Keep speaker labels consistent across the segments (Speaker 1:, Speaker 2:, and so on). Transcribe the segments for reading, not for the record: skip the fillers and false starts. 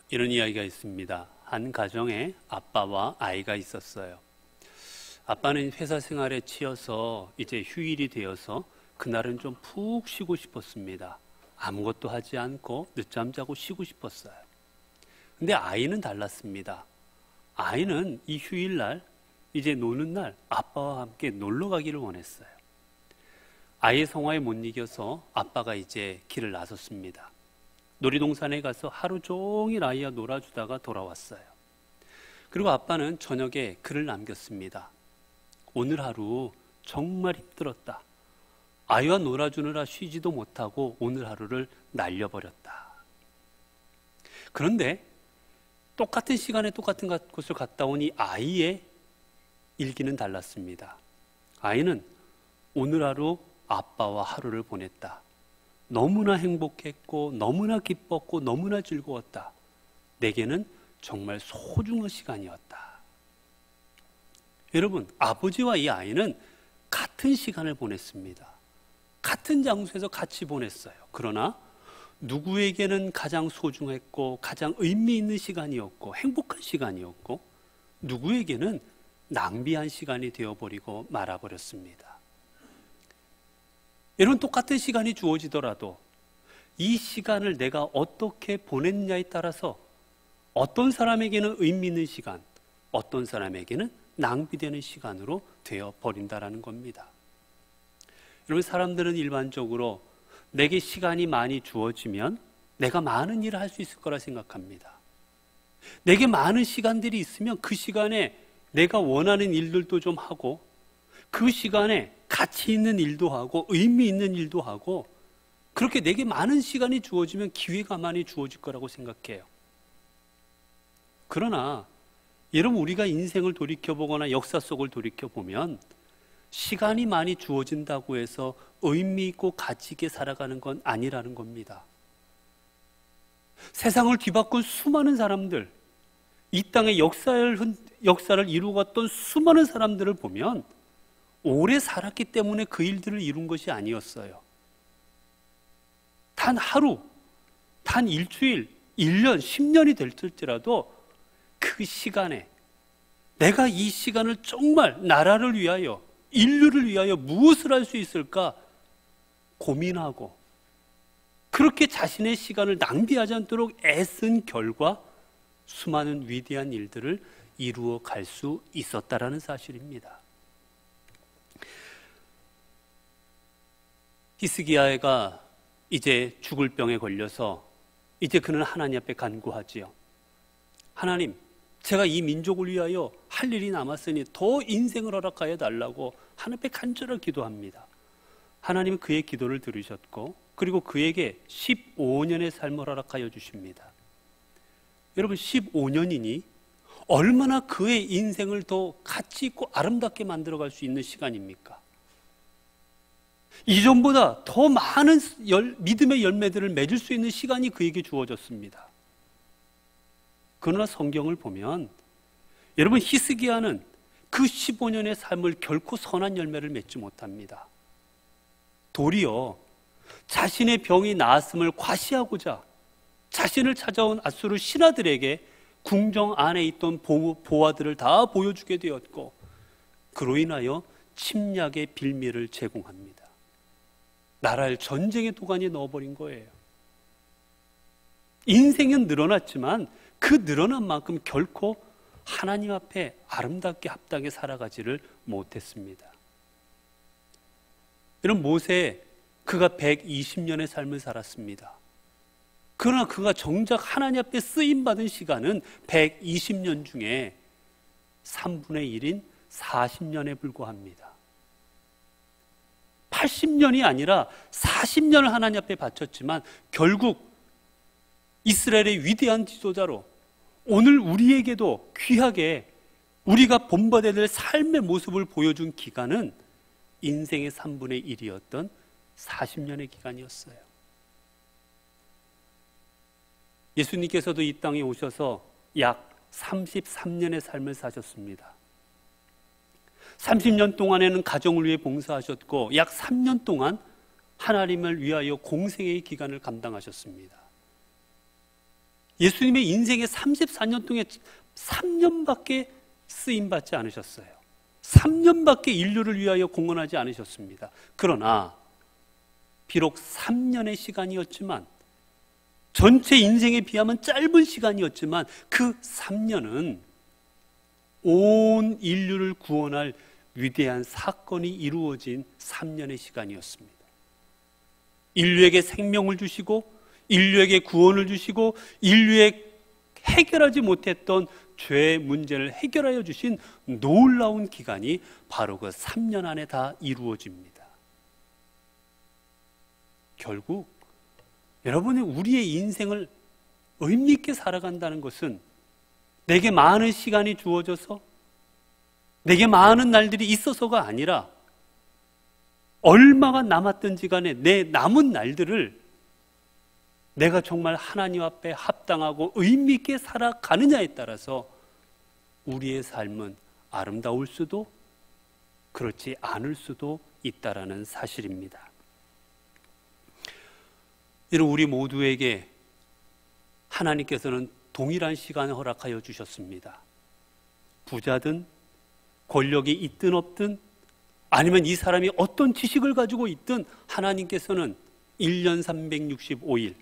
Speaker 1: 이런 이야기가 있습니다. 한 가정에 아빠와 아이가 있었어요. 아빠는 회사 생활에 치여서 이제 휴일이 되어서 그날은 좀 푹 쉬고 싶었습니다. 아무것도 하지 않고 늦잠 자고 쉬고 싶었어요. 근데 아이는 달랐습니다. 아이는 이 휴일날, 이제 노는 날 아빠와 함께 놀러 가기를 원했어요. 아이의 성화에 못 이겨서 아빠가 이제 길을 나섰습니다. 놀이동산에 가서 하루 종일 아이와 놀아주다가 돌아왔어요. 그리고 아빠는 저녁에 글을 남겼습니다. 오늘 하루 정말 힘들었다. 아이와 놀아주느라 쉬지도 못하고 오늘 하루를 날려버렸다. 그런데 똑같은 시간에 똑같은 곳을 갔다 오니 아이의 일기는 달랐습니다. 아이는 오늘 하루 아빠와 하루를 보냈다. 너무나 행복했고 너무나 기뻤고 너무나 즐거웠다. 내게는 정말 소중한 시간이었다. 여러분, 아버지와 이 아이는 같은 시간을 보냈습니다. 같은 장소에서 같이 보냈어요. 그러나 누구에게는 가장 소중했고 가장 의미 있는 시간이었고 행복한 시간이었고 누구에게는 낭비한 시간이 되어버리고 말아버렸습니다. 여러분, 똑같은 시간이 주어지더라도 이 시간을 내가 어떻게 보냈냐에 따라서 어떤 사람에게는 의미 있는 시간, 어떤 사람에게는 낭비되는 시간으로 되어버린다는 겁니다. 여러분, 사람들은 일반적으로 내게 시간이 많이 주어지면 내가 많은 일을 할 수 있을 거라 생각합니다. 내게 많은 시간들이 있으면 그 시간에 내가 원하는 일들도 좀 하고 그 시간에 가치 있는 일도 하고 의미 있는 일도 하고 그렇게 내게 많은 시간이 주어지면 기회가 많이 주어질 거라고 생각해요. 그러나 여러분, 우리가 인생을 돌이켜보거나 역사 속을 돌이켜보면 시간이 많이 주어진다고 해서 의미 있고 가치 있게 살아가는 건 아니라는 겁니다. 세상을 뒤바꾼 수많은 사람들, 이 땅의 역사를 이루었던 수많은 사람들을 보면 오래 살았기 때문에 그 일들을 이룬 것이 아니었어요. 단 하루, 단 일주일, 1년, 10년이 될지라도 그 시간에 내가 이 시간을 정말 나라를 위하여, 인류를 위하여 무엇을 할 수 있을까 고민하고 그렇게 자신의 시간을 낭비하지 않도록 애쓴 결과 수많은 위대한 일들을 이루어 갈 수 있었다라는 사실입니다. 히스기야가 이제 죽을 병에 걸려서 이제 그는 하나님 앞에 간구하지요. 하나님, 제가 이 민족을 위하여 할 일이 남았으니 더 인생을 허락하여 달라고 하나님 앞에 간절히 기도합니다. 하나님은 그의 기도를 들으셨고 그리고 그에게 15년의 삶을 허락하여 주십니다. 여러분, 15년이니 얼마나 그의 인생을 더 가치 있고 아름답게 만들어갈 수 있는 시간입니까? 이전보다 더 많은 믿음의 열매들을 맺을 수 있는 시간이 그에게 주어졌습니다. 그러나 성경을 보면 여러분, 히스기야는 그 15년의 삶을 결코 선한 열매를 맺지 못합니다. 도리어 자신의 병이 나았음을 과시하고자 자신을 찾아온 앗수르 신하들에게 궁정 안에 있던 보화들을 다 보여주게 되었고 그로 인하여 침략의 빌미를 제공합니다. 나라를 전쟁의 도가니에 넣어버린 거예요. 인생은 늘어났지만 그 늘어난 만큼 결코 하나님 앞에 아름답게 합당하게 살아가지를 못했습니다. 이런 모세, 그가 120년의 삶을 살았습니다. 그러나 그가 정작 하나님 앞에 쓰임받은 시간은 120년 중에 3분의 1인 40년에 불과합니다. 80년이 아니라 40년을 하나님 앞에 바쳤지만 결국 이스라엘의 위대한 지도자로 오늘 우리에게도 귀하게 우리가 본받아야 될 삶의 모습을 보여준 기간은 인생의 3분의 1이었던 40년의 기간이었어요. 예수님께서도 이 땅에 오셔서 약 33년의 삶을 사셨습니다. 30년 동안에는 가정을 위해 봉사하셨고 약 3년 동안 하나님을 위하여 공생의 기간을 감당하셨습니다. 예수님의 인생의 34년 동안 3년밖에 쓰임받지 않으셨어요. 3년밖에 인류를 위하여 공헌하지 않으셨습니다. 그러나 비록 3년의 시간이었지만, 전체 인생에 비하면 짧은 시간이었지만 그 3년은 온 인류를 구원할 위대한 사건이 이루어진 3년의 시간이었습니다. 인류에게 생명을 주시고, 인류에게 구원을 주시고, 인류에 해결하지 못했던 죄의 문제를 해결하여 주신 놀라운 기간이 바로 그 3년 안에 다 이루어집니다. 결국 여러분이 우리의 인생을 의미 있게 살아간다는 것은 내게 많은 시간이 주어져서, 내게 많은 날들이 있어서가 아니라 얼마가 남았든지 간에 내 남은 날들을 내가 정말 하나님 앞에 합당하고 의미 있게 살아가느냐에 따라서 우리의 삶은 아름다울 수도 그렇지 않을 수도 있다라는 사실입니다. 이런 우리 모두에게 하나님께서는 동일한 시간을 허락하여 주셨습니다. 부자든 권력이 있든 없든, 아니면 이 사람이 어떤 지식을 가지고 있든, 하나님께서는 1년 365일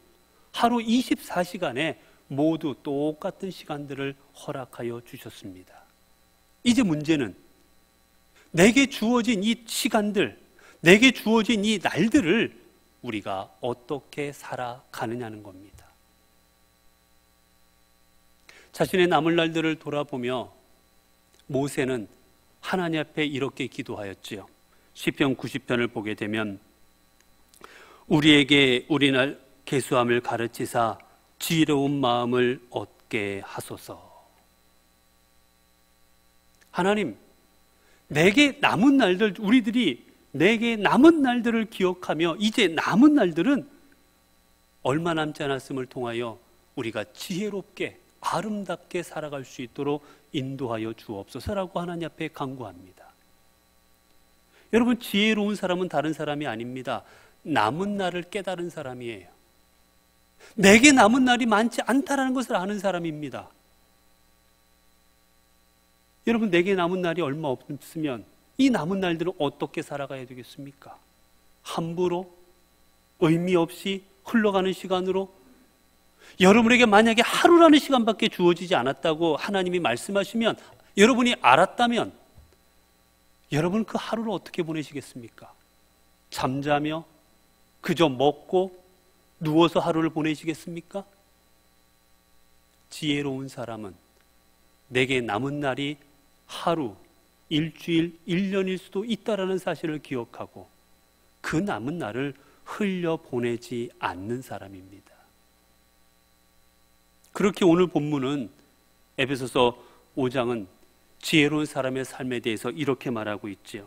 Speaker 1: 하루 24시간에 모두 똑같은 시간들을 허락하여 주셨습니다. 이제 문제는 내게 주어진 이 시간들, 내게 주어진 이 날들을 우리가 어떻게 살아가느냐는 겁니다. 자신의 남은 날들을 돌아보며 모세는 하나님 앞에 이렇게 기도하였지요. 시편 90편을 보게 되면 우리에게 우리날 계수함을 가르치사 지혜로운 마음을 얻게 하소서. 하나님, 내게 남은 날들, 우리들이 내게 남은 날들을 기억하며 이제 남은 날들은 얼마 남지 않았음을 통하여 우리가 지혜롭게 아름답게 살아갈 수 있도록 인도하여 주옵소서라고 하나님 앞에 간구합니다. 여러분, 지혜로운 사람은 다른 사람이 아닙니다. 남은 날을 깨달은 사람이에요. 내게 남은 날이 많지 않다라는 것을 아는 사람입니다. 여러분, 내게 남은 날이 얼마 없으면 이 남은 날들은 어떻게 살아가야 되겠습니까? 함부로, 의미 없이 흘러가는 시간으로, 여러분에게 만약에 하루라는 시간밖에 주어지지 않았다고 하나님이 말씀하시면, 여러분이 알았다면 여러분 그 하루를 어떻게 보내시겠습니까? 잠자며 그저 먹고 누워서 하루를 보내시겠습니까? 지혜로운 사람은 내게 남은 날이 하루, 일주일, 1년일 수도 있다라는 사실을 기억하고 그 남은 날을 흘려보내지 않는 사람입니다. 그렇게 오늘 본문은, 에베소서 5장은 지혜로운 사람의 삶에 대해서 이렇게 말하고 있지요.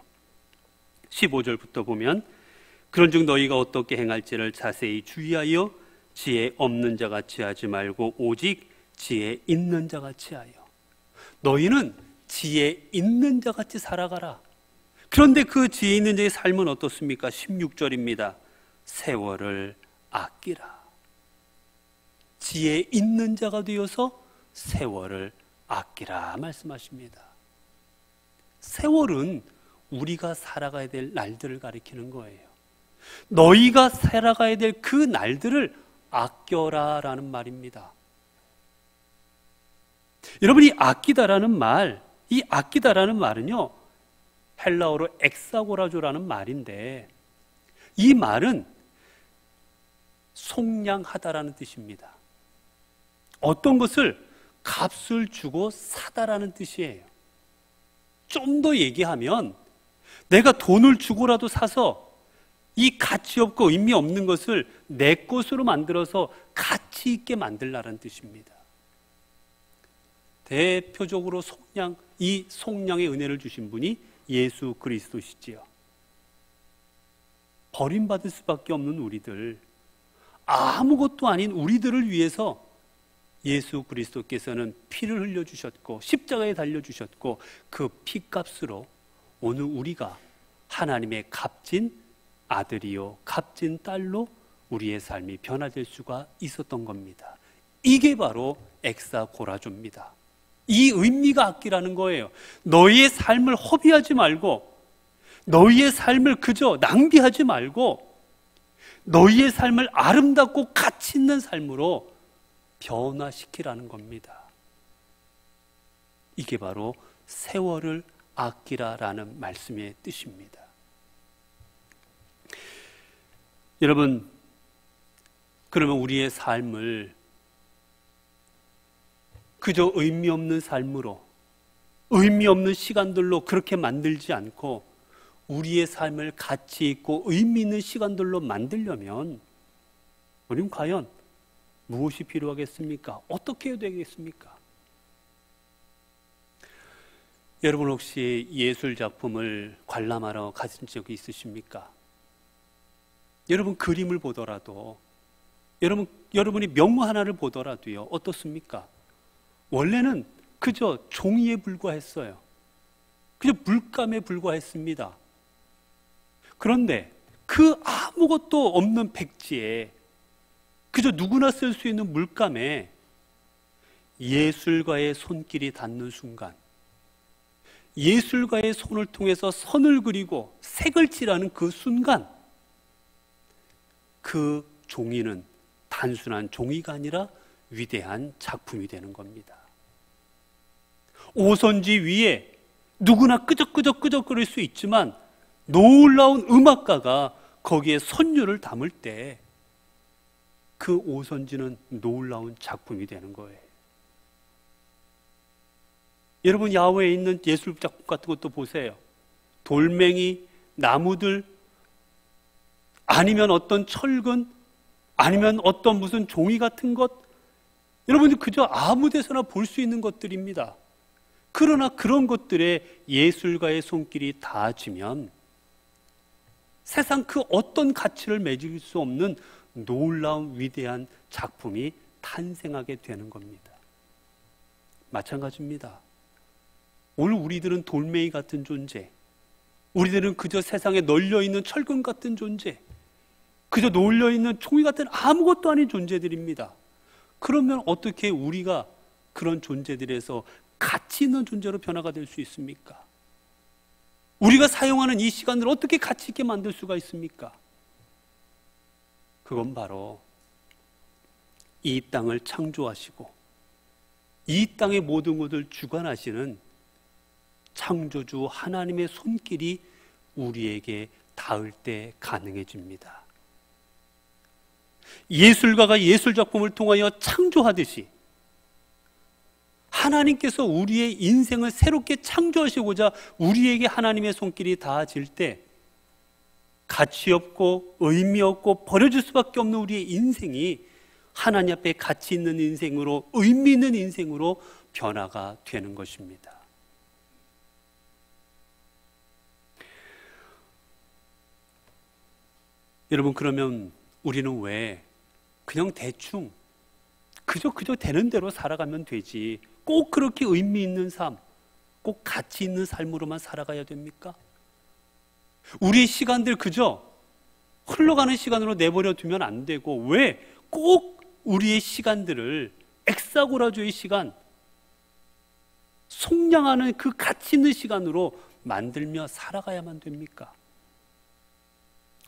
Speaker 1: 15절부터 보면 그런즉 너희가 어떻게 행할지를 자세히 주의하여 지혜 없는 자같이 하지 말고 오직 지혜 있는 자같이 하여. 너희는 지혜 있는 자같이 살아가라. 그런데 그 지혜 있는 자의 삶은 어떻습니까? 16절입니다. 세월을 아끼라. 지혜 있는 자가 되어서 세월을 아끼라 말씀하십니다. 세월은 우리가 살아가야 될 날들을 가리키는 거예요. 너희가 살아가야 될 그 날들을 아껴라 라는 말입니다. 여러분, 이 아끼다라는 말, 이 아끼다라는 말은요, 헬라어로 엑사고라조라는 말인데, 이 말은 속량하다라는 뜻입니다. 어떤 것을 값을 주고 사다라는 뜻이에요. 좀 더 얘기하면 내가 돈을 주고라도 사서 이 가치 없고 의미 없는 것을 내 것으로 만들어서 가치 있게 만들라는 뜻입니다. 대표적으로 이 속량의 은혜를 주신 분이 예수 그리스도시지요. 버림받을 수밖에 없는 우리들, 아무것도 아닌 우리들을 위해서 예수 그리스도께서는 피를 흘려주셨고 십자가에 달려주셨고, 그 피값으로 오늘 우리가 하나님의 값진 아들이요 값진 딸로 우리의 삶이 변화될 수가 있었던 겁니다. 이게 바로 엑사고라조입니다. 이 의미가 아끼라는 거예요. 너희의 삶을 허비하지 말고, 너희의 삶을 그저 낭비하지 말고, 너희의 삶을 아름답고 가치 있는 삶으로 변화시키라는 겁니다. 이게 바로 세월을 아끼라라는 말씀의 뜻입니다. 여러분, 그러면 우리의 삶을 그저 의미 없는 삶으로, 의미 없는 시간들로 그렇게 만들지 않고 우리의 삶을 가치 있고 의미 있는 시간들로 만들려면 우리는 과연 무엇이 필요하겠습니까? 어떻게 해야 되겠습니까? 여러분 혹시 예술 작품을 관람하러 가신 적이 있으십니까? 여러분 그림을 보더라도, 여러분이 명무 하나를 보더라도요, 어떻습니까? 원래는 그저 종이에 불과했어요. 그저 물감에 불과했습니다. 그런데 그 아무것도 없는 백지에, 그저 누구나 쓸 수 있는 물감에 예술가의 손길이 닿는 순간, 예술가의 손을 통해서 선을 그리고 색을 칠하는 그 순간, 그 종이는 단순한 종이가 아니라 위대한 작품이 되는 겁니다. 오선지 위에 누구나 끄적끄적거릴 수 있지만 놀라운 음악가가 거기에 선율을 담을 때 그 오선지는 놀라운 작품이 되는 거예요. 여러분 야외에 있는 예술 작품 같은 것도 보세요. 돌멩이, 나무들, 아니면 어떤 철근, 아니면 어떤 무슨 종이 같은 것, 여러분들 그저 아무 데서나 볼 수 있는 것들입니다. 그러나 그런 것들에 예술가의 손길이 닿아지면 세상 그 어떤 가치를 매길 수 없는 놀라운 위대한 작품이 탄생하게 되는 겁니다. 마찬가지입니다. 오늘 우리들은 돌멩이 같은 존재, 우리들은 그저 세상에 널려있는 철근 같은 존재, 그저 널려있는 종이 같은 아무것도 아닌 존재들입니다. 그러면 어떻게 우리가 그런 존재들에서 가치 있는 존재로 변화가 될 수 있습니까? 우리가 사용하는 이 시간을 어떻게 가치 있게 만들 수가 있습니까? 그건 바로 이 땅을 창조하시고 이 땅의 모든 것을 주관하시는 창조주 하나님의 손길이 우리에게 닿을 때 가능해집니다. 예술가가 예술작품을 통하여 창조하듯이 하나님께서 우리의 인생을 새롭게 창조하시고자 우리에게 하나님의 손길이 닿아질 때 가치 없고 의미 없고 버려질 수밖에 없는 우리의 인생이 하나님 앞에 가치 있는 인생으로, 의미 있는 인생으로 변화가 되는 것입니다. 여러분, 그러면 우리는 왜 그냥 대충 그저 되는 대로 살아가면 되지, 꼭 그렇게 의미 있는 삶, 꼭 가치 있는 삶으로만 살아가야 됩니까? 우리의 시간들 그저 흘러가는 시간으로 내버려 두면 안 되고, 왜 꼭 우리의 시간들을 엑사고라조의 시간, 속량하는 그 가치 있는 시간으로 만들며 살아가야만 됩니까?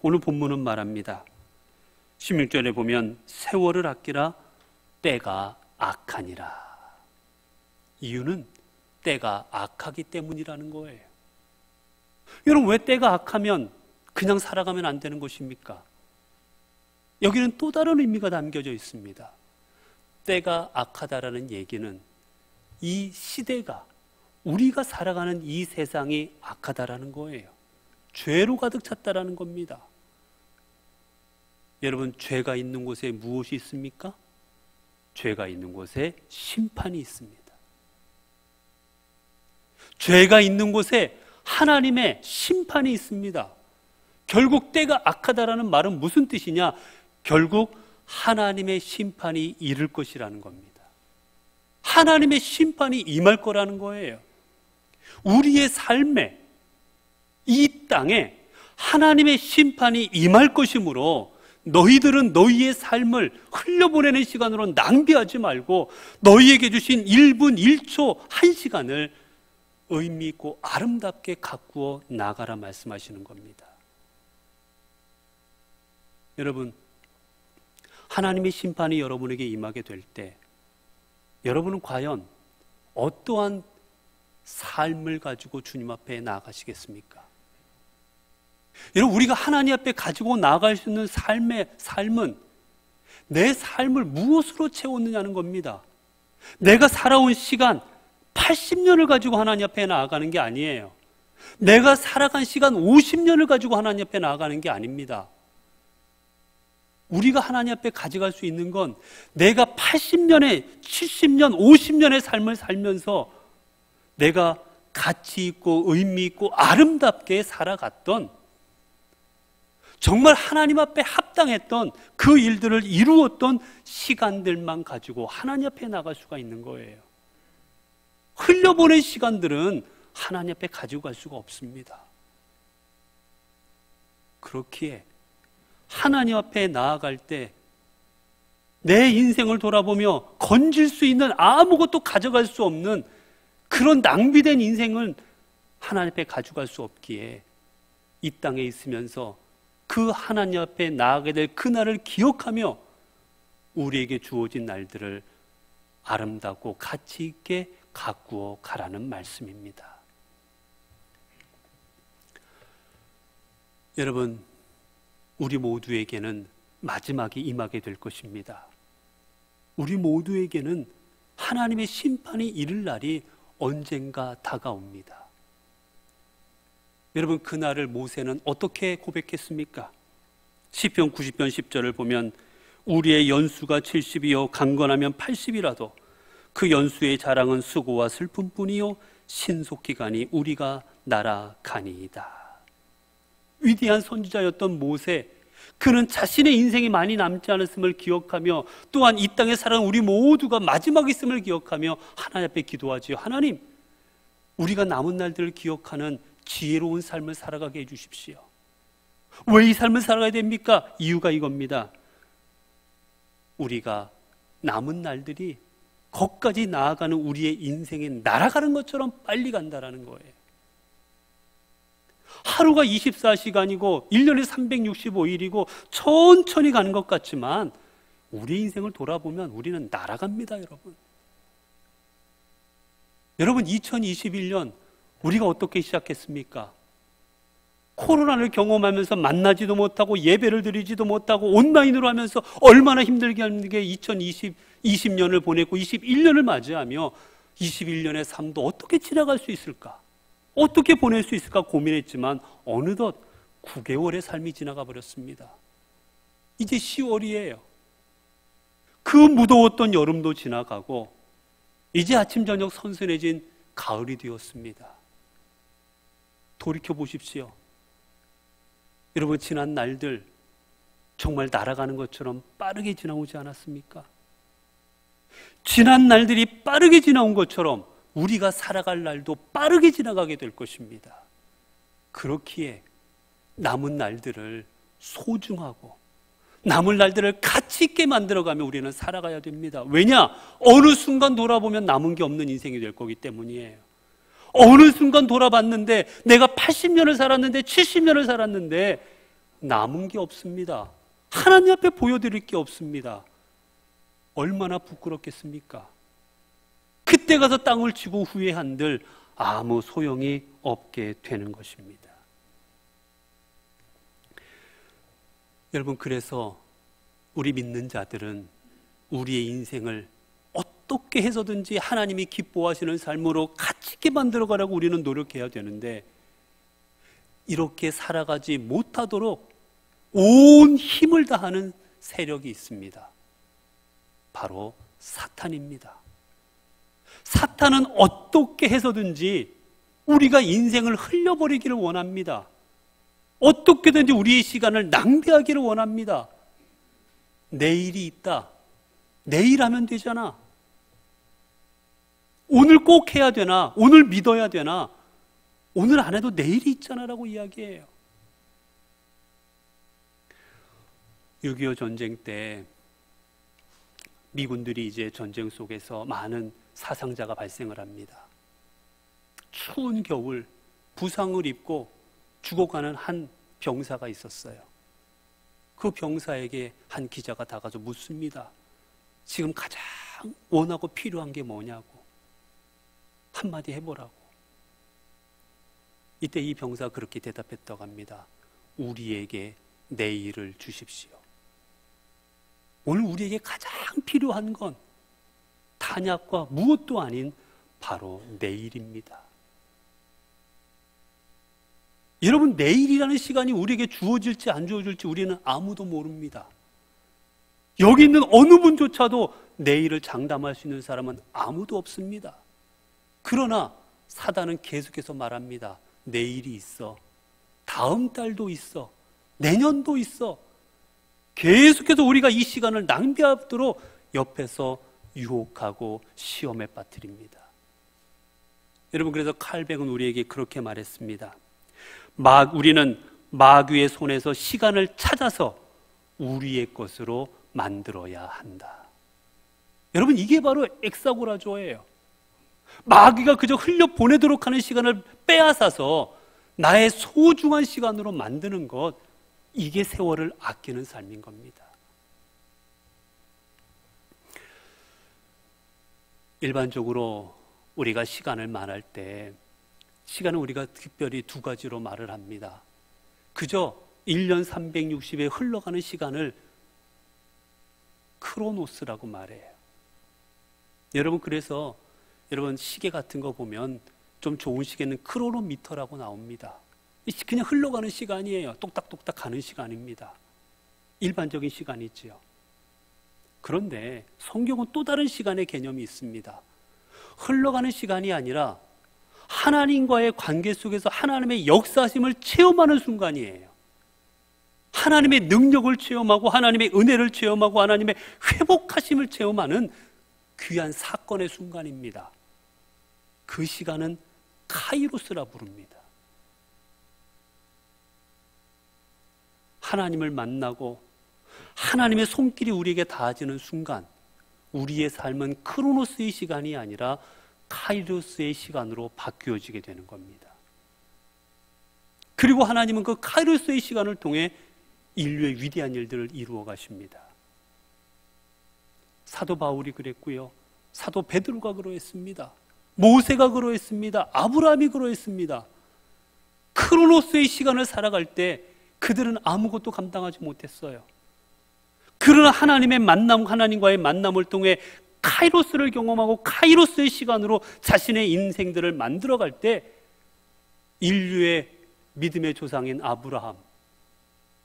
Speaker 1: 오늘 본문은 말합니다. 16절에 보면 세월을 아끼라, 때가 악하니라. 이유는 때가 악하기 때문이라는 거예요. 여러분, 왜 때가 악하면 그냥 살아가면 안 되는 것입니까? 여기는 또 다른 의미가 담겨져 있습니다. 때가 악하다라는 얘기는 이 시대가, 우리가 살아가는 이 세상이 악하다라는 거예요. 죄로 가득 찼다라는 겁니다. 여러분, 죄가 있는 곳에 무엇이 있습니까? 죄가 있는 곳에 심판이 있습니다. 죄가 있는 곳에 하나님의 심판이 있습니다. 결국 때가 악하다라는 말은 무슨 뜻이냐? 결국 하나님의 심판이 이를 것이라는 겁니다. 하나님의 심판이 임할 거라는 거예요. 우리의 삶에, 이 땅에 하나님의 심판이 임할 것이므로 너희들은 너희의 삶을 흘려보내는 시간으로 낭비하지 말고 너희에게 주신 1분 1초 1시간을 의미 있고 아름답게 가꾸어 나가라 말씀하시는 겁니다. 여러분, 하나님의 심판이 여러분에게 임하게 될 때 여러분은 과연 어떠한 삶을 가지고 주님 앞에 나아가시겠습니까? 여러분, 우리가 하나님 앞에 가지고 나아갈 수 있는 삶은 내 삶을 무엇으로 채웠느냐는 겁니다. 내가 살아온 시간 80년을 가지고 하나님 앞에 나아가는 게 아니에요. 내가 살아간 시간 50년을 가지고 하나님 앞에 나아가는 게 아닙니다. 우리가 하나님 앞에 가져갈 수 있는 건 내가 80년에 70년, 50년의 삶을 살면서 내가 가치 있고 의미 있고 아름답게 살아갔던, 정말 하나님 앞에 합당했던 그 일들을 이루었던 시간들만 가지고 하나님 앞에 나갈 수가 있는 거예요. 흘려보낸 시간들은 하나님 앞에 가지고 갈 수가 없습니다. 그렇기에 하나님 앞에 나아갈 때 내 인생을 돌아보며 건질 수 있는 아무것도 가져갈 수 없는 그런 낭비된 인생은 하나님 앞에 가져갈 수 없기에 이 땅에 있으면서 그 하나님 앞에 나아가게 될 그날을 기억하며 우리에게 주어진 날들을 아름답고 가치 있게 가꾸어 가라는 말씀입니다. 여러분, 우리 모두에게는 마지막이 임하게 될 것입니다. 우리 모두에게는 하나님의 심판이 이를 날이 언젠가 다가옵니다. 여러분, 그날을 모세는 어떻게 고백했습니까? 시편 90편 10절을 보면 우리의 연수가 70이요 강건하면 80이라도 그 연수의 자랑은 수고와 슬픔뿐이요 신속히 가니 우리가 날아가니이다. 위대한 선지자였던 모세, 그는 자신의 인생이 많이 남지 않았음을 기억하며 또한 이 땅에 살아가는 우리 모두가 마지막 있음을 기억하며 하나님 앞에 기도하지요. 하나님, 우리가 남은 날들을 기억하는 지혜로운 삶을 살아가게 해주십시오. 왜 이 삶을 살아가야 됩니까? 이유가 이겁니다. 우리가 남은 날들이 거기까지 나아가는 우리의 인생에 날아가는 것처럼 빨리 간다라는 거예요. 하루가 24시간이고 1년에 365일이고 천천히 가는 것 같지만 우리 인생을 돌아보면 우리는 날아갑니다. 여러분 2021년 우리가 어떻게 시작했습니까? 코로나를 경험하면서 만나지도 못하고 예배를 드리지도 못하고 온라인으로 하면서 얼마나 힘들게 20년을 보냈고 21년을 맞이하며 21년의 삶도 어떻게 지나갈 수 있을까? 어떻게 보낼 수 있을까 고민했지만 어느덧 9개월의 삶이 지나가 버렸습니다. 이제 10월이에요. 그 무더웠던 여름도 지나가고 이제 아침 저녁 선선해진 가을이 되었습니다. 돌이켜 보십시오. 여러분, 지난 날들 정말 날아가는 것처럼 빠르게 지나오지 않았습니까? 지난 날들이 빠르게 지나온 것처럼 우리가 살아갈 날도 빠르게 지나가게 될 것입니다. 그렇기에 남은 날들을 소중하고 남은 날들을 가치 있게 만들어가며 우리는 살아가야 됩니다. 왜냐? 어느 순간 돌아보면 남은 게 없는 인생이 될 거기 때문이에요. 어느 순간 돌아봤는데 내가 80년을 살았는데 70년을 살았는데 남은 게 없습니다. 하나님 앞에 보여드릴 게 없습니다. 얼마나 부끄럽겠습니까? 그때 가서 땅을 치고 후회한들 아무 소용이 없게 되는 것입니다. 여러분, 그래서 우리 믿는 자들은 우리의 인생을 어떻게 해서든지 하나님이 기뻐하시는 삶으로 가치 있게 만들어가라고 우리는 노력해야 되는데 이렇게 살아가지 못하도록 온 힘을 다하는 세력이 있습니다. 바로 사탄입니다. 사탄은 어떻게 해서든지 우리가 인생을 흘려버리기를 원합니다. 어떻게든지 우리의 시간을 낭비하기를 원합니다. 내일이 있다. 내일 하면 되잖아. 오늘 꼭 해야 되나? 오늘 믿어야 되나? 오늘 안 해도 내일이 있잖아 라고 이야기해요. 6.25 전쟁 때 미군들이 이제 전쟁 속에서 많은 사상자가 발생을 합니다. 추운 겨울 부상을 입고 죽어가는 한 병사가 있었어요. 그 병사에게 한 기자가 다가서 묻습니다. 지금 가장 원하고 필요한 게 뭐냐고. 한마디 해보라고. 이때 이 병사가 그렇게 대답했다고 합니다. 우리에게 내일을 주십시오. 오늘 우리에게 가장 필요한 건 탄약과 무엇도 아닌 바로 내일입니다. 여러분, 내일이라는 시간이 우리에게 주어질지 안 주어질지 우리는 아무도 모릅니다. 여기 있는 어느 분조차도 내일을 장담할 수 있는 사람은 아무도 없습니다. 그러나 사단은 계속해서 말합니다. 내일이 있어. 다음 달도 있어. 내년도 있어. 계속해서 우리가 이 시간을 낭비하도록 옆에서 유혹하고 시험에 빠뜨립니다. 여러분, 그래서 칼뱅은 우리에게 그렇게 말했습니다. 우리는 마귀의 손에서 시간을 찾아서 우리의 것으로 만들어야 한다. 여러분, 이게 바로 엑사고라조예요. 마귀가 그저 흘려보내도록 하는 시간을 빼앗아서 나의 소중한 시간으로 만드는 것, 이게 세월을 아끼는 삶인 겁니다. 일반적으로 우리가 시간을 말할 때 시간은 우리가 특별히 두 가지로 말을 합니다. 그저 1년 360에 흘러가는 시간을 크로노스라고 말해요. 여러분, 그래서 여러분 시계 같은 거 보면 좀 좋은 시계는 크로노미터라고 나옵니다. 그냥 흘러가는 시간이에요. 똑딱똑딱 가는 시간입니다. 일반적인 시간이지요. 그런데 성경은 또 다른 시간의 개념이 있습니다. 흘러가는 시간이 아니라 하나님과의 관계 속에서 하나님의 역사심을 체험하는 순간이에요. 하나님의 능력을 체험하고 하나님의 은혜를 체험하고 하나님의 회복하심을 체험하는 귀한 사건의 순간입니다. 그 시간은 카이로스라 부릅니다. 하나님을 만나고 하나님의 손길이 우리에게 닿아지는 순간, 우리의 삶은 크로노스의 시간이 아니라 카이로스의 시간으로 바뀌어지게 되는 겁니다. 그리고 하나님은 그 카이로스의 시간을 통해 인류의 위대한 일들을 이루어 가십니다. 사도 바울이 그랬고요. 사도 베드로가 그러했습니다. 모세가 그러했습니다. 아브라함이 그러했습니다. 크로노스의 시간을 살아갈 때 그들은 아무것도 감당하지 못했어요. 그러나 하나님의 만남, 하나님과의 만남을 통해 카이로스를 경험하고 카이로스의 시간으로 자신의 인생들을 만들어갈 때 인류의 믿음의 조상인 아브라함,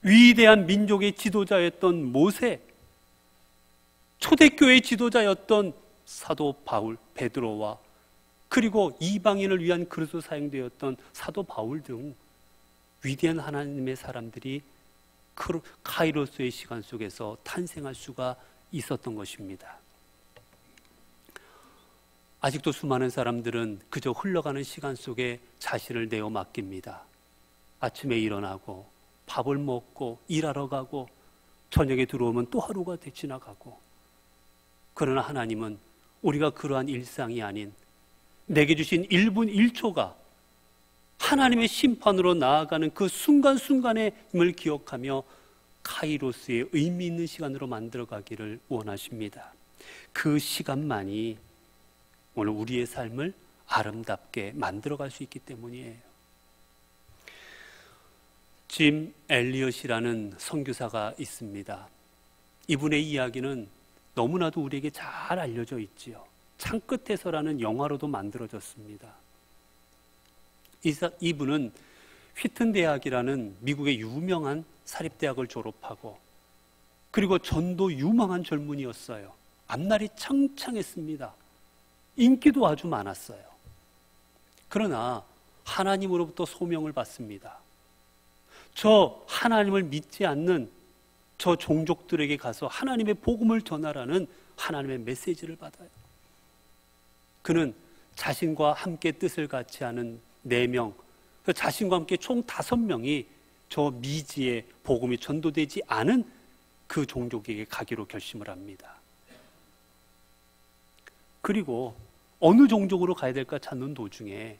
Speaker 1: 위대한 민족의 지도자였던 모세, 초대교회의 지도자였던 사도 바울, 베드로와 그리고 이방인을 위한 그릇으로 사용되었던 사도 바울 등 위대한 하나님의 사람들이 카이로스의 시간 속에서 탄생할 수가 있었던 것입니다. 아직도 수많은 사람들은 그저 흘러가는 시간 속에 자신을 내어 맡깁니다. 아침에 일어나고 밥을 먹고 일하러 가고 저녁에 들어오면 또 하루가 지나가고, 그러나 하나님은 우리가 그러한 일상이 아닌 내게 주신 1분 1초가 하나님의 심판으로 나아가는 그 순간순간의 힘을 기억하며 카이로스의 의미 있는 시간으로 만들어가기를 원하십니다. 그 시간만이 오늘 우리의 삶을 아름답게 만들어갈 수 있기 때문이에요. 짐 엘리엇이라는 선교사가 있습니다. 이분의 이야기는 너무나도 우리에게 잘 알려져 있지요. 창끝에서라는 영화로도 만들어졌습니다. 이분은 휘튼 대학이라는 미국의 유명한 사립대학을 졸업하고 그리고 전도 유망한 젊은이였어요. 앞날이 창창했습니다. 인기도 아주 많았어요. 그러나 하나님으로부터 소명을 받습니다. 저 하나님을 믿지 않는 저 종족들에게 가서 하나님의 복음을 전하라는 하나님의 메시지를 받아요. 그는 자신과 함께 뜻을 같이 하는 4명, 그 자신과 함께 총 5명이 저 미지에 복음이 전도되지 않은 그 종족에게 가기로 결심을 합니다. 그리고 어느 종족으로 가야 될까 찾는 도중에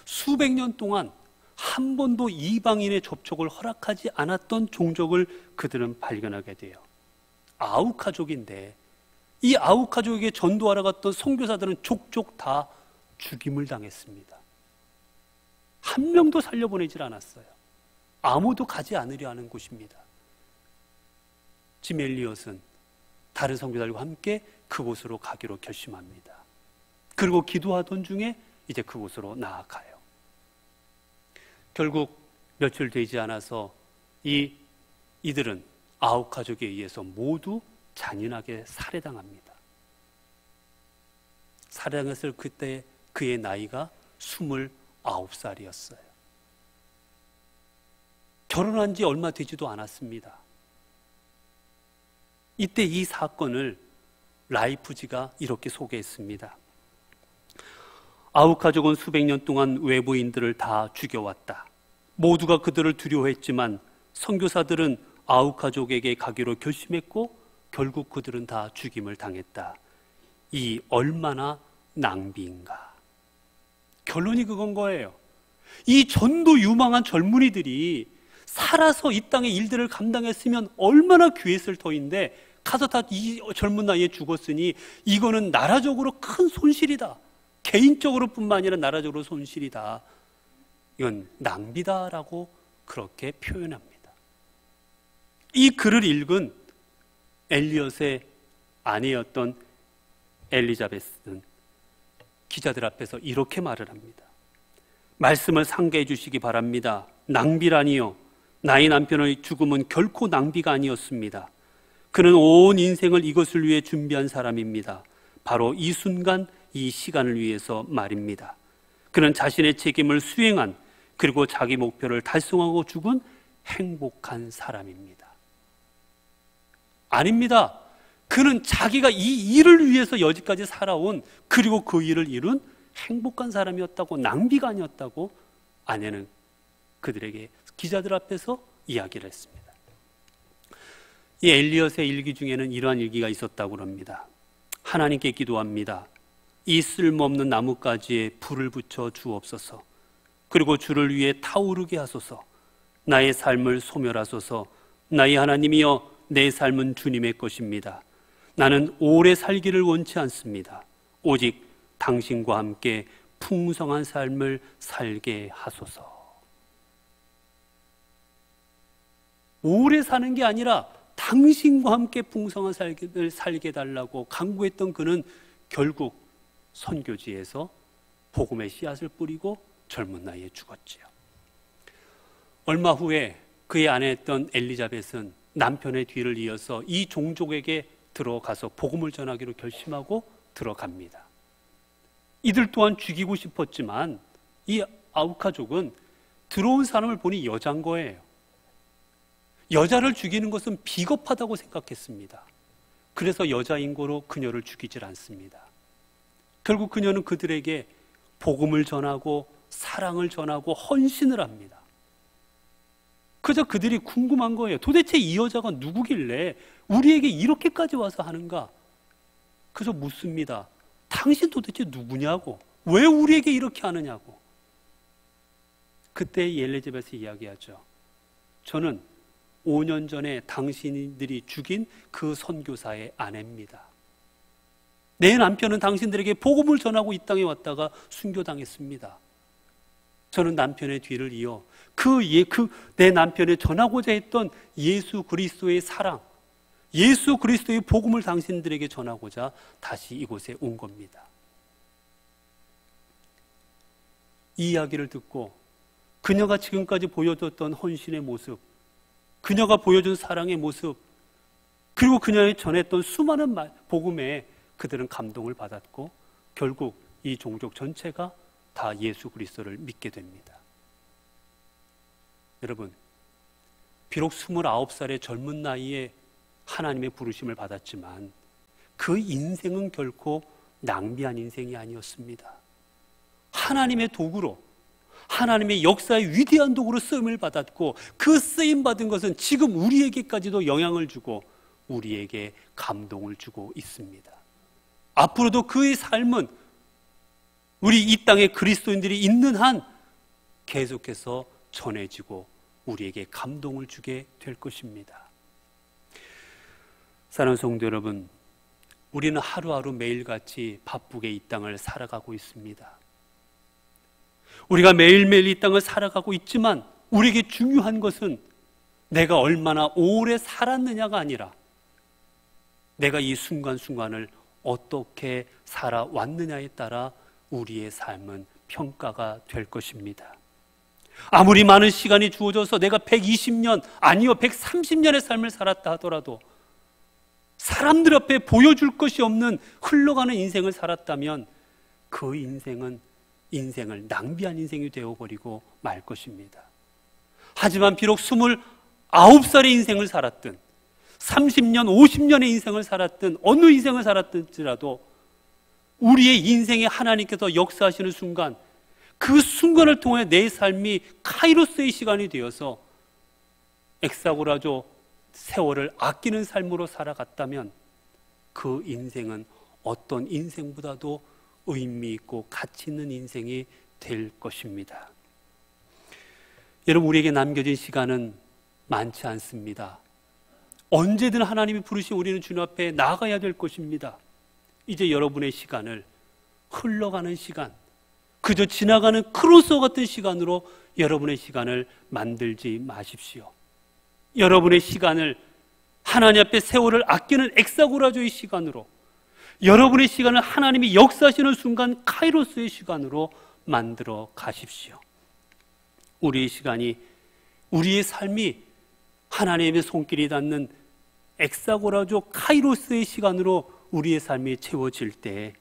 Speaker 1: 수백 년 동안 한 번도 이방인의 접촉을 허락하지 않았던 종족을 그들은 발견하게 돼요. 아우카족인데 이 아우카족에게 전도하러 갔던 선교사들은 족족 다 죽임을 당했습니다. 한 명도 살려보내질 않았어요. 아무도 가지 않으려 하는 곳입니다. 짐 엘리엇은 다른 선교사들과 함께 그곳으로 가기로 결심합니다. 그리고 기도하던 중에 이제 그곳으로 나아가요. 결국 며칠 되지 않아서 이들은 아우카족에 의해서 모두 잔인하게 살해당합니다. 살해당했을 그때 그의 나이가 29살이었어요. 결혼한 지 얼마 되지도 않았습니다. 이때 이 사건을 라이프지가 이렇게 소개했습니다. 아우카족은 수백 년 동안 외부인들을 다 죽여왔다. 모두가 그들을 두려워했지만 선교사들은 아우카족에게 가기로 결심했고 결국 그들은 다 죽임을 당했다. 이 얼마나 낭비인가. 결론이 그건 거예요. 이 전도 유망한 젊은이들이 살아서 이 땅의 일들을 감당했으면 얼마나 귀했을 터인데 가서 다 이 젊은 나이에 죽었으니 이거는 나라적으로 큰 손실이다. 개인적으로 뿐만 아니라 나라적으로 손실이다. 이건 낭비다라고 그렇게 표현합니다. 이 글을 읽은 엘리엇의 아내였던 엘리자베스는 기자들 앞에서 이렇게 말을 합니다. 말씀을 상기해 주시기 바랍니다. 낭비라니요. 나의 남편의 죽음은 결코 낭비가 아니었습니다. 그는 온 인생을 이것을 위해 준비한 사람입니다. 바로 이 순간, 이 시간을 위해서 말입니다. 그는 자신의 책임을 수행한 그리고 자기 목표를 달성하고 죽은 행복한 사람입니다. 아닙니다. 그는 자기가 이 일을 위해서 여기까지 살아온 그리고 그 일을 이룬 행복한 사람이었다고, 낭비가 아니었다고 아내는 그들에게 기자들 앞에서 이야기를 했습니다. 이 엘리엇의 일기 중에는 이러한 일기가 있었다고 합니다. 하나님께 기도합니다. 이 쓸모없는 나뭇가지에 불을 붙여 주옵소서. 그리고 주를 위해 타오르게 하소서. 나의 삶을 소멸하소서. 나의 하나님이여, 내 삶은 주님의 것입니다. 나는 오래 살기를 원치 않습니다. 오직 당신과 함께 풍성한 삶을 살게 하소서. 오래 사는 게 아니라 당신과 함께 풍성한 삶을 살게 달라고 간구했던 그는 결국 선교지에서 복음의 씨앗을 뿌리고 젊은 나이에 죽었지요. 얼마 후에 그의 아내였던 엘리자벳은 남편의 뒤를 이어서 이 종족에게 들어가서 복음을 전하기로 결심하고 들어갑니다. 이들 또한 죽이고 싶었지만 이 아우카족은 들어온 사람을 보니 여자인 거예요. 여자를 죽이는 것은 비겁하다고 생각했습니다. 그래서 여자인 거로 그녀를 죽이질 않습니다. 결국 그녀는 그들에게 복음을 전하고 사랑을 전하고 헌신을 합니다. 그저 그들이 궁금한 거예요. 도대체 이 여자가 누구길래 우리에게 이렇게까지 와서 하는가? 그래서 묻습니다. 당신 도대체 누구냐고? 왜 우리에게 이렇게 하느냐고? 그때 엘리자벳이 이야기하죠. 저는 5년 전에 당신들이 죽인 그 선교사의 아내입니다. 내 남편은 당신들에게 복음을 전하고 이 땅에 왔다가 순교당했습니다. 저는 남편의 뒤를 이어 내 남편의 전하고자 했던 예수 그리스도의 사랑, 예수 그리스도의 복음을 당신들에게 전하고자 다시 이곳에 온 겁니다. 이 이야기를 듣고 그녀가 지금까지 보여줬던 헌신의 모습, 그녀가 보여준 사랑의 모습, 그리고 그녀의 전했던 수많은 복음에 그들은 감동을 받았고 결국 이 종족 전체가 다 예수 그리스도를 믿게 됩니다. 여러분, 비록 29살의 젊은 나이에 하나님의 부르심을 받았지만 그 인생은 결코 낭비한 인생이 아니었습니다. 하나님의 도구로, 하나님의 역사의 위대한 도구로 쓰임을 받았고 그 쓰임 받은 것은 지금 우리에게까지도 영향을 주고 우리에게 감동을 주고 있습니다. 앞으로도 그의 삶은 우리 이 땅에 그리스도인들이 있는 한 계속해서 전해지고 우리에게 감동을 주게 될 것입니다. 사랑하는 성도 여러분, 우리는 하루하루 매일같이 바쁘게 이 땅을 살아가고 있습니다. 우리가 매일매일 이 땅을 살아가고 있지만 우리에게 중요한 것은 내가 얼마나 오래 살았느냐가 아니라 내가 이 순간순간을 어떻게 살아왔느냐에 따라 우리의 삶은 평가가 될 것입니다. 아무리 많은 시간이 주어져서 내가 120년 아니요 130년의 삶을 살았다 하더라도 사람들 앞에 보여줄 것이 없는 흘러가는 인생을 살았다면 그 인생은 인생을 낭비한 인생이 되어버리고 말 것입니다. 하지만 비록 29살의 인생을 살았든 30년, 50년의 인생을 살았든 어느 인생을 살았든지라도 우리의 인생에 하나님께서 역사하시는 순간, 그 순간을 통해 내 삶이 카이로스의 시간이 되어서 엑사고라조 세월을 아끼는 삶으로 살아갔다면 그 인생은 어떤 인생보다도 의미 있고 가치 있는 인생이 될 것입니다. 여러분, 우리에게 남겨진 시간은 많지 않습니다. 언제든 하나님이 부르신 우리는 주님 앞에 나가야 될 것입니다. 이제 여러분의 시간을 흘러가는 시간, 그저 지나가는 크로스와 같은 시간으로 여러분의 시간을 만들지 마십시오. 여러분의 시간을 하나님 앞에 세월을 아끼는 엑사고라조의 시간으로, 여러분의 시간을 하나님이 역사하시는 순간 카이로스의 시간으로 만들어 가십시오. 우리의 시간이, 우리의 삶이 하나님의 손길이 닿는 엑사고라조 카이로스의 시간으로 우리의 삶이 채워질 때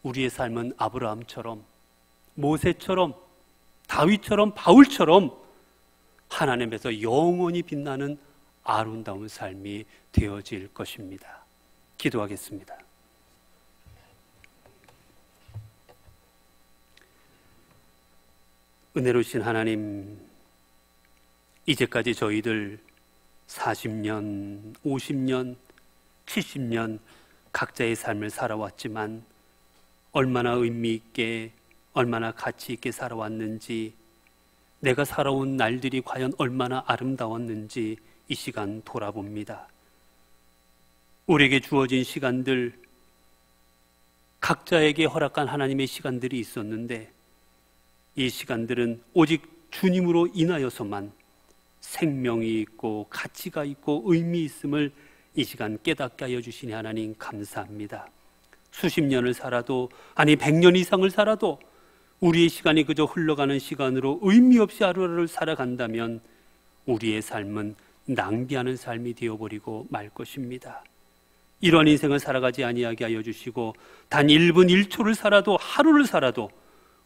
Speaker 1: 우리의 삶은 아브라함처럼, 모세처럼, 다윗처럼, 바울처럼 하나님에서 영원히 빛나는 아름다운 삶이 되어질 것입니다. 기도하겠습니다. 은혜로우신 하나님, 이제까지 저희들 40년, 50년, 70년 각자의 삶을 살아왔지만 얼마나 의미 있게, 얼마나 가치 있게 살아왔는지, 내가 살아온 날들이 과연 얼마나 아름다웠는지 이 시간 돌아봅니다. 우리에게 주어진 시간들, 각자에게 허락한 하나님의 시간들이 있었는데 이 시간들은 오직 주님으로 인하여서만 생명이 있고 가치가 있고 의미 있음을 이 시간 깨닫게 하여 주시니 하나님 감사합니다. 수십 년을 살아도, 아니 100년 이상을 살아도 우리의 시간이 그저 흘러가는 시간으로 의미 없이 하루하루를 살아간다면 우리의 삶은 낭비하는 삶이 되어버리고 말 것입니다. 이런 인생을 살아가지 아니하게 하여 주시고 단 1분 1초를 살아도, 하루를 살아도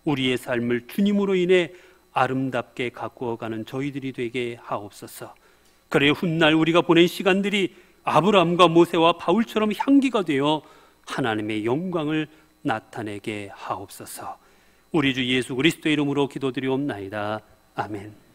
Speaker 1: 우리의 삶을 주님으로 인해 아름답게 가꾸어가는 저희들이 되게 하옵소서. 그래 훗날 우리가 보낸 시간들이 아브라함과 모세와 바울처럼 향기가 되어 하나님의 영광을 나타내게 하옵소서. 우리 주 예수 그리스도의 이름으로 기도드리옵나이다. 아멘.